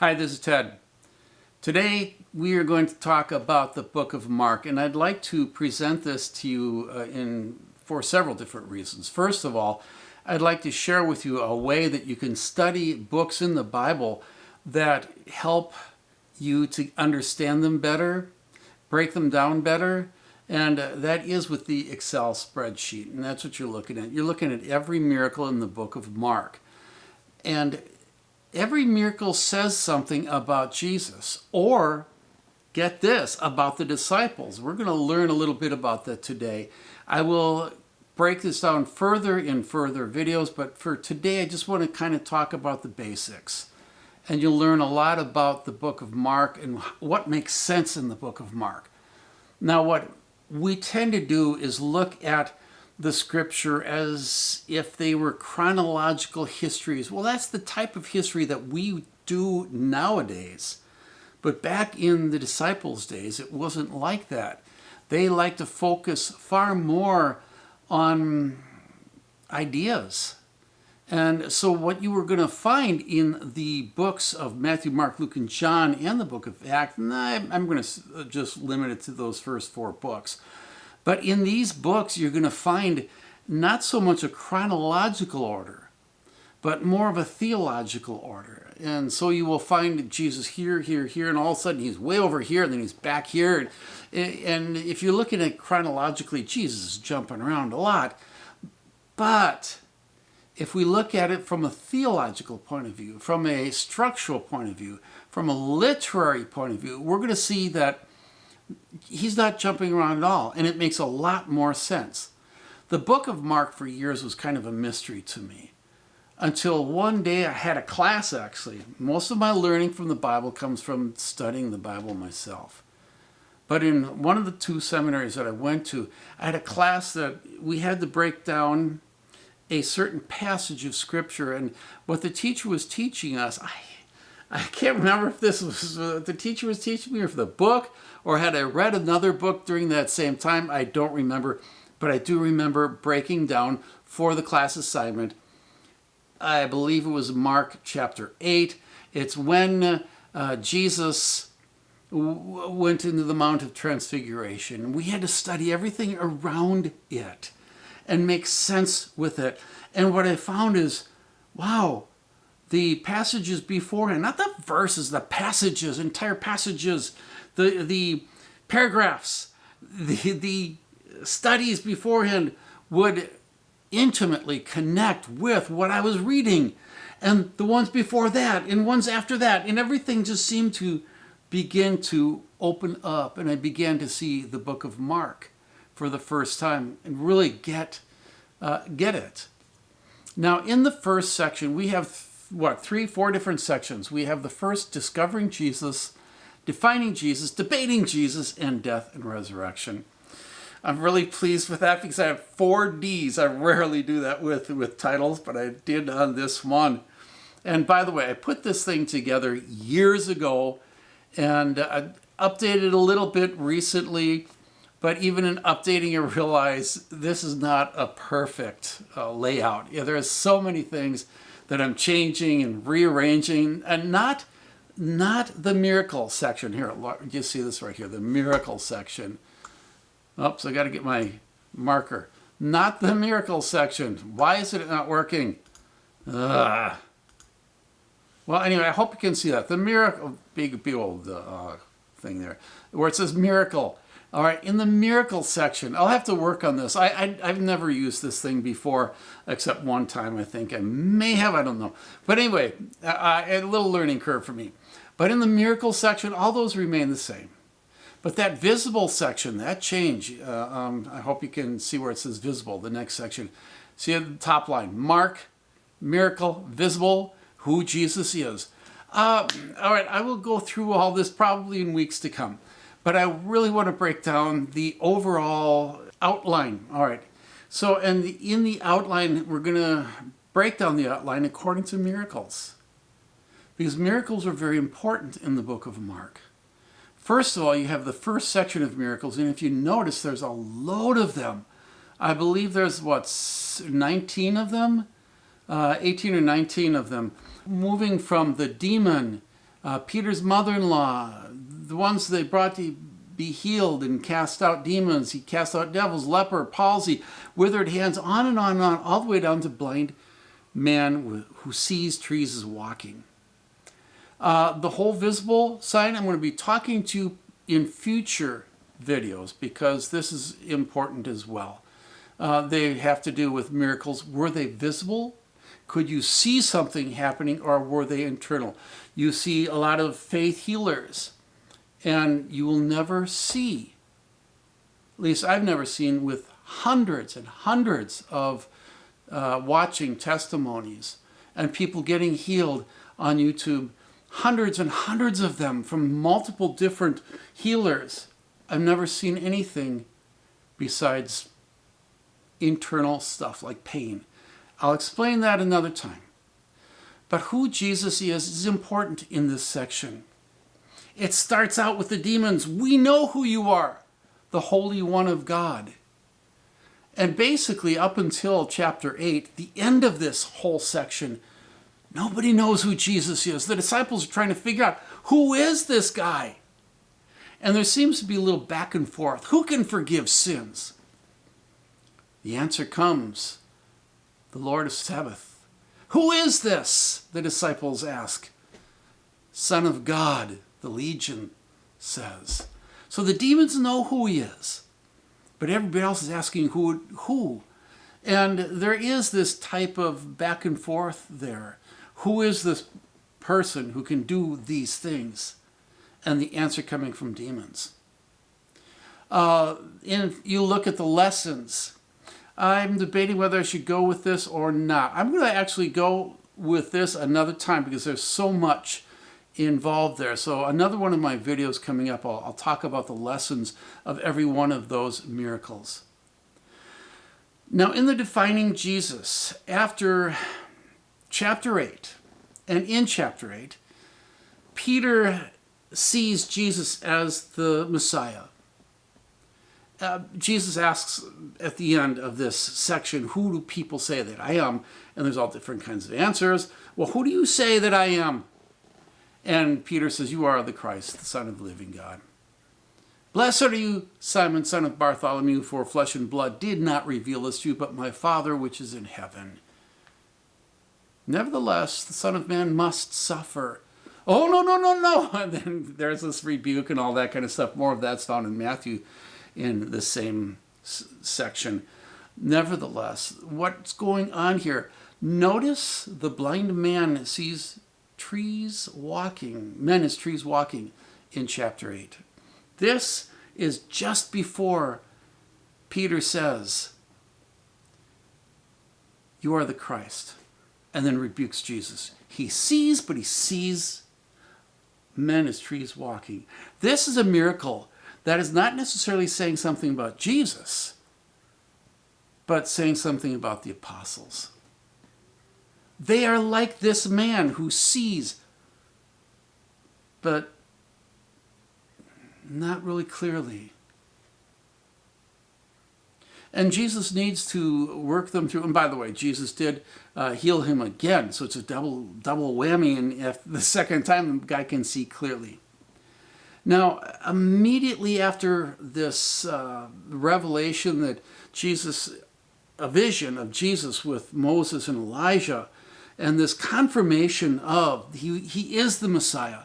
Hi, this is Ted. Today we are going to talk about the book of Mark, and I'd like to present this to you for several different reasons. First of all, I'd like to share with you a way that you can study books in the Bible that help you to understand them better, break them down better, and that is with the Excel spreadsheet, and that's what you're looking at. You're looking at every miracle in the book of Mark. And every miracle says something about Jesus, or get this, about the disciples. We're going to learn a little bit about that today. I will break this down further in further videos, but for today I just want to kind of talk about the basics. And you'll learn a lot about the book of Mark and what makes sense in the book of Mark. Now, what we tend to do is look at the scripture as if they were chronological histories. Well, that's the type of history that we do nowadays. But back in the disciples' days, it wasn't like that. They liked to focus far more on ideas. And so what you were going to find in the books of Matthew, Mark, Luke, and John, and the book of Acts, and I'm going to just limit it to those first four books. But in these books, you're going to find not so much a chronological order, but more of a theological order. And so you will find Jesus here, here, here, and all of a sudden he's way over here, and then he's back here. And if you're looking at chronologically, Jesus is jumping around a lot. But if we look at it from a theological point of view, from a structural point of view, from a literary point of view, we're going to see that he's not jumping around at all, and it makes a lot more sense. The book of Mark for years was kind of a mystery to me, until one day I had a class, actually. Most of my learning from the Bible comes from studying the Bible myself. But in one of the two seminaries that I went to, I had a class that we had to break down a certain passage of Scripture, and what the teacher was teaching us, I can't remember if this was the teacher was teaching me or if the book, or had I read another book during that same time. I don't remember, but I do remember breaking down for the class assignment. I believe it was Mark chapter 8. It's when Jesus went into the Mount of Transfiguration. We had to study everything around it and make sense with it. And what I found is, wow, the passages beforehand, not the verses, the passages, entire passages, the paragraphs, the studies beforehand would intimately connect with what I was reading. And the ones before that, and ones after that, and everything just seemed to begin to open up. And I began to see the book of Mark for the first time and really get it. Now, in the first section, we have four different sections. We have the first, discovering Jesus, defining Jesus, debating Jesus, and death and resurrection. I'm really pleased with that because I have 4 Ds. I rarely do that with titles, but I did on this one. And by the way, I put this thing together years ago, and I updated a little bit recently, but even in updating, I realized this is not a perfect layout. Yeah, there are so many things that I'm changing and rearranging, and not the miracle section. Here, you see this right here, the miracle section. Oops, I got to get my marker. Not the miracle section. Why is it not working? Well, anyway, I hope you can see that. The miracle, big old thing there, where it says miracle. All right, in the miracle section, I'll have to work on this. I've never used this thing before, except one time, I think. I may have, I don't know. But anyway, a little learning curve for me. But in the miracle section, all those remain the same. But that visible section, that change, I hope you can see where it says visible, the next section. See at the top line, Mark, miracle, visible, who Jesus is. All right, I will go through all this probably in weeks to come. But I really want to break down the overall outline. All right. So, and in the outline, we're going to break down the outline according to miracles. Because miracles are very important in the book of Mark. First of all, you have the first section of miracles. And if you notice, there's a load of them. I believe there's, 19 of them? 18 or 19 of them. Moving from the demon Peter's mother-in-law, the ones they brought to be healed and cast out demons. He cast out devils, leper, palsy, withered hands, on and on and on, all the way down to blind man who sees trees as walking. The whole visible sign I'm going to be talking to you in future videos because this is important as well. They have to do with miracles. Were they visible? Could you see something happening, or were they internal? You see a lot of faith healers, and you will never see, at least I've never seen, with hundreds and hundreds of watching testimonies and people getting healed on YouTube, hundreds and hundreds of them from multiple different healers. I've never seen anything besides internal stuff like pain. I'll explain that another time. But who Jesus is important in this section. It starts out with the demons. We know who you are, the Holy One of God. And basically up until chapter 8, the end of this whole section, nobody knows who Jesus is. The disciples are trying to figure out, who is this guy? And there seems to be a little back and forth. Who can forgive sins? The answer comes, the Lord of Sabbath. Who is this? The disciples ask. Son of God, the legion says. So the demons know who he is, but everybody else is asking who. And there is this type of back and forth there. Who is this person who can do these things? And the answer coming from demons. You look at the lessons. I'm debating whether I should go with this or not. I'm going to actually go with this another time because there's so much involved there. So another one of my videos coming up, I'll talk about the lessons of every one of those miracles. Now, in the defining Jesus, after chapter 8, and in chapter 8, Peter sees Jesus as the Messiah. Jesus asks at the end of this section, who do people say that I am? And there's all different kinds of answers. Well, who do you say that I am? And Peter says, you are the Christ, the Son of the living God. Blessed are you, Simon, son of Bartholomew, for flesh and blood did not reveal this to you, but my Father which is in heaven. Nevertheless, the Son of Man must suffer. Oh, no. And then there's this rebuke and all that kind of stuff. More of that's found in Matthew in the same section. Nevertheless, what's going on here? Notice the blind man sees trees walking, men as trees walking in chapter 8. This is just before Peter says, you are the Christ, and then rebukes Jesus. He sees, but he sees men as trees walking. This is a miracle that is not necessarily saying something about Jesus, but saying something about the apostles. They are like this man who sees, but not really clearly. And Jesus needs to work them through. And by the way, Jesus did heal him again, so it's a double whammy. And if the second time, the guy can see clearly. Now, immediately after this revelation that Jesus, a vision of Jesus with Moses and Elijah, and this confirmation of he is the Messiah.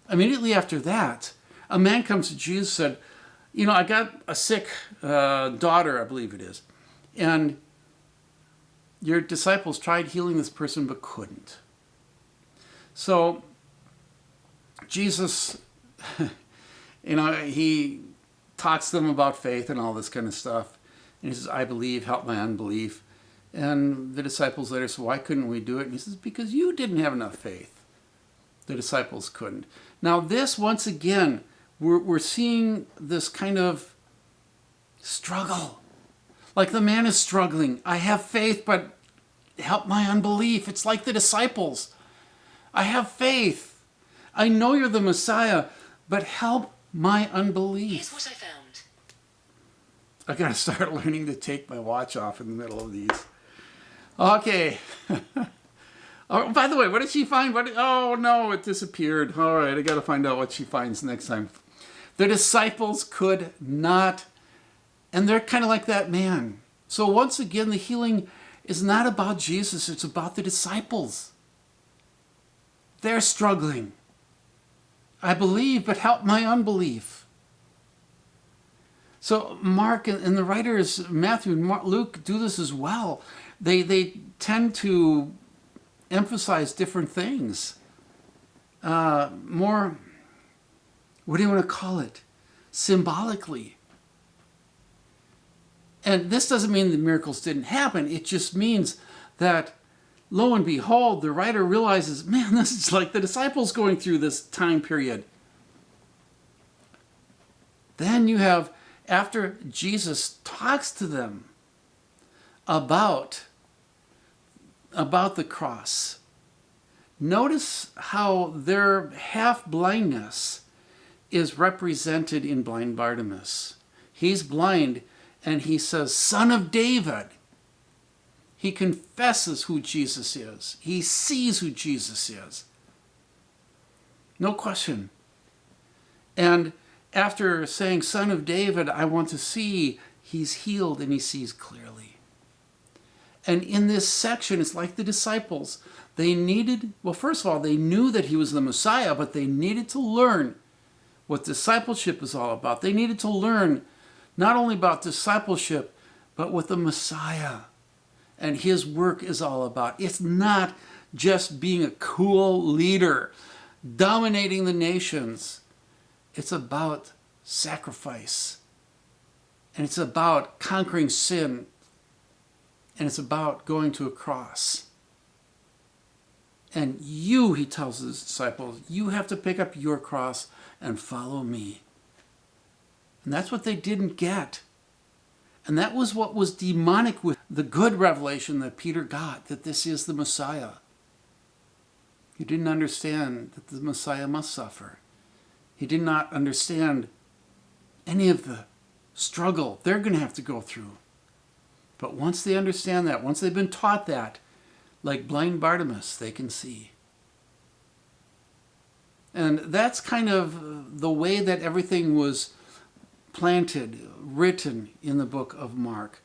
Immediately after that, a man comes to Jesus and said, I got a sick daughter, I believe it is, and your disciples tried healing this person but couldn't. So Jesus, he talks to them about faith and all this kind of stuff. And he says, I believe, help my unbelief. And the disciples later said, why couldn't we do it? And he says, because you didn't have enough faith. The disciples couldn't. Now this, once again, we're seeing this kind of struggle. Like the man is struggling. I have faith, but help my unbelief. It's like the disciples. I have faith. I know you're the Messiah, but help my unbelief. Here's what I found. I gotta start learning to take my watch off in the middle of these. Okay. Oh, by the way, what did she find? Oh, no, it disappeared. All right, I got to find out what she finds next time. The disciples could not, and they're kind of like that man. So once again, the healing is not about Jesus. It's about the disciples. They're struggling. I believe, but help my unbelief. So Mark and the writers, Matthew and Luke, do this as well. They tend to emphasize different things. More, what do you want to call it? Symbolically. And this doesn't mean the miracles didn't happen. It just means that, lo and behold, the writer realizes, man, this is like the disciples going through this time period. Then you have, after Jesus talks to them about the cross, notice how their half-blindness is represented in blind Bartimaeus. He's blind, and he says, Son of David. He confesses who Jesus is. He sees who Jesus is. No question. And after saying, Son of David, I want to see, he's healed and he sees clearly. And in this section, it's like the disciples. They needed, well, first of all, they knew that he was the Messiah, but they needed to learn what discipleship is all about. They needed to learn not only about discipleship, but what the Messiah and his work is all about. It's not just being a cool leader, dominating the nations. It's about sacrifice. And it's about conquering sin. And it's about going to a cross. And you, he tells his disciples, you have to pick up your cross and follow me. And that's what they didn't get. And that was what was demonic with the good revelation that Peter got, that this is the Messiah. He didn't understand that the Messiah must suffer. He did not understand any of the struggle they're going to have to go through. But once they understand that, once they've been taught that, like blind Bartimaeus, they can see. And that's kind of the way that everything was planted, written in the book of Mark.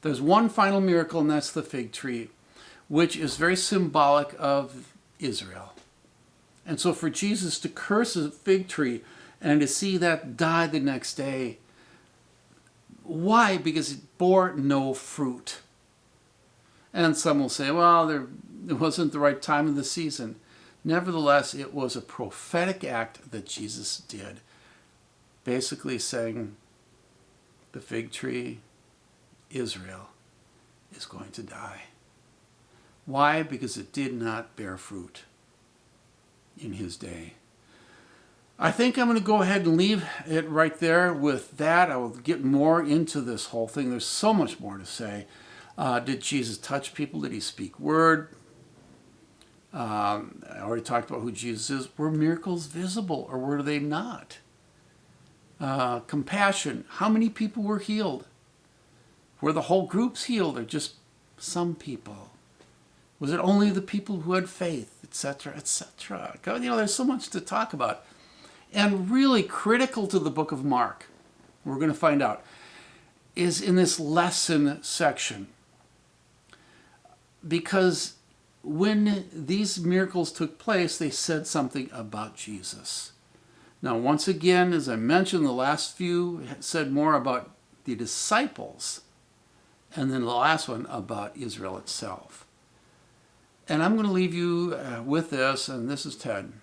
There's one final miracle, and that's the fig tree, which is very symbolic of Israel. And so for Jesus to curse a fig tree and to see that die the next day, why? Because it bore no fruit. And some will say, well, it wasn't the right time of the season. Nevertheless, it was a prophetic act that Jesus did, basically saying the fig tree, Israel, is going to die. Why? Because it did not bear fruit in his day. I think I'm going to go ahead and leave it right there with that. I will get more into this whole thing. There's so much more to say. Did Jesus touch people? Did he speak word? I already talked about who Jesus is. Were miracles visible or were they not? Compassion. How many people were healed? Were the whole groups healed or just some people? Was it only the people who had faith, etc., etc.? You know, there's so much to talk about. And really critical to the book of Mark, we're going to find out, is in this lesson section. Because when these miracles took place, they said something about Jesus. Now, once again, as I mentioned, the last few said more about the disciples, and then the last one about Israel itself. And I'm going to leave you with this, and this is Ted.